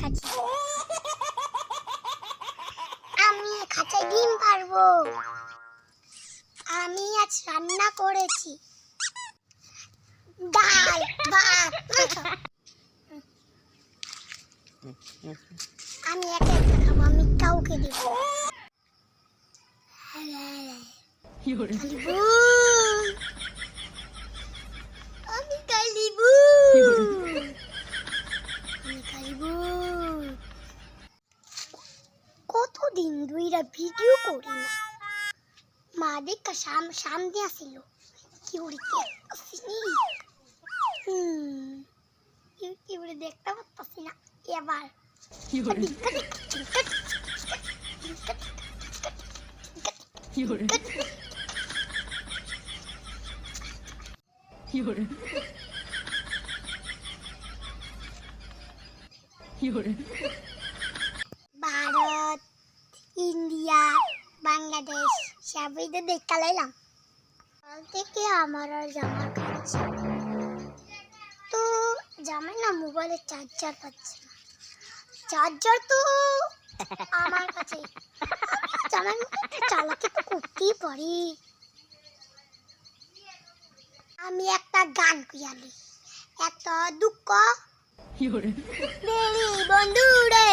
খাচ্ছি। আমি খাঁচায় ডিম পারবো। আমি আজ রান্না করেছি ডাল, ভাত, মাংস। আমি একা একা খাবো, আমি কাউকে দিব। কালিবু, আমি কালিবু, আমি কালিবু। কতদিন দুইটা ভিডিও করি না। মা দেখা সামনে আসিল কি উড়িতে আসিনি। ইউটিউবে দেখতে পাচ্ছি না এবার। ভারত, ইন্ডিয়া, বাংলাদেশ সবই তো দেখতে লাইলাম। কাল থেকে আমার আর জামার খাচ্ছে, তো জামাই না মোবাইলের চার্জার পাচ্ছে না। চার্জার তো আমার কাছে, জামাই মোবাইলটা চালাতে তো করতেই পারি। আমি একটা গান কুয়ালি, এত দুঃখ বন্ধু রে।